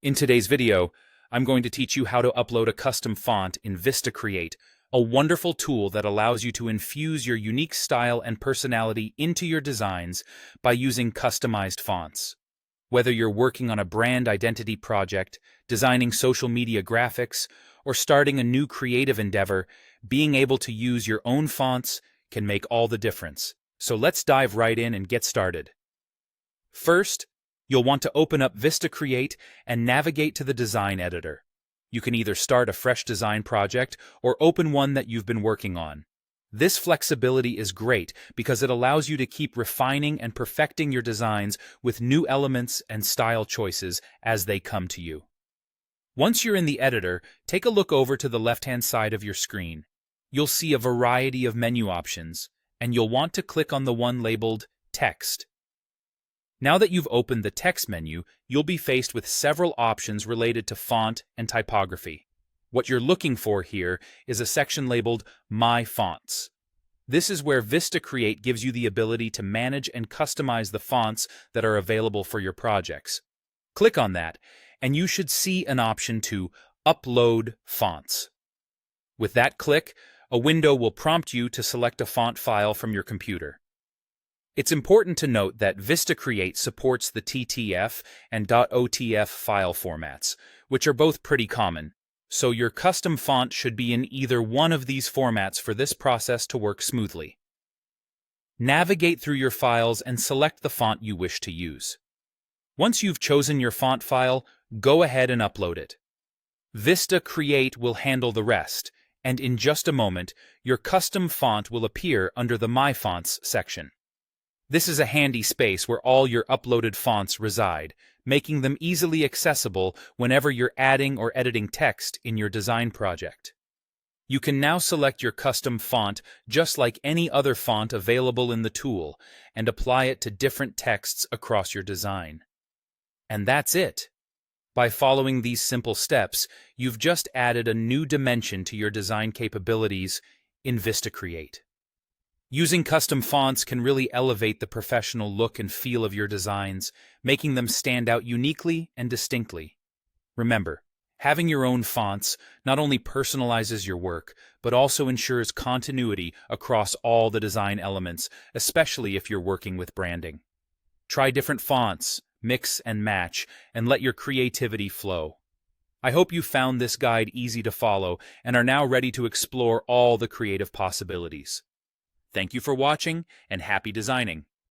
In today's video, I'm going to teach you how to upload a custom font in Create, a wonderful tool that allows you to infuse your unique style and personality into your designs by using customized fonts. Whether you're working on a brand identity project, designing social media graphics, or starting a new creative endeavor, being able to use your own fonts can make all the difference. So let's dive right in and get started. First, you'll want to open up Create and navigate to the design editor. You can either start a fresh design project or open one that you've been working on. This flexibility is great because it allows you to keep refining and perfecting your designs with new elements and style choices as they come to you. Once you're in the editor, take a look over to the left-hand side of your screen. You'll see a variety of menu options, and you'll want to click on the one labeled Text. Now that you've opened the text menu, you'll be faced with several options related to font and typography. What you're looking for here is a section labeled My Fonts. This is where Create gives you the ability to manage and customize the fonts that are available for your projects. Click on that, and you should see an option to Upload Fonts. With that click, a window will prompt you to select a font file from your computer. It's important to note that Create supports the TTF and .otf file formats, which are both pretty common, so your custom font should be in either one of these formats for this process to work smoothly. Navigate through your files and select the font you wish to use. Once you've chosen your font file, go ahead and upload it. Create will handle the rest, and in just a moment, your custom font will appear under the My Fonts section. This is a handy space where all your uploaded fonts reside, making them easily accessible whenever you're adding or editing text in your design project. You can now select your custom font just like any other font available in the tool and apply it to different texts across your design. And that's it. By following these simple steps, you've just added a new dimension to your design capabilities in Create. Using custom fonts can really elevate the professional look and feel of your designs, making them stand out uniquely and distinctly. Remember, having your own fonts not only personalizes your work, but also ensures continuity across all the design elements, especially if you're working with branding. Try different fonts, mix and match, and let your creativity flow. I hope you found this guide easy to follow and are now ready to explore all the creative possibilities. Thank you for watching, and happy designing!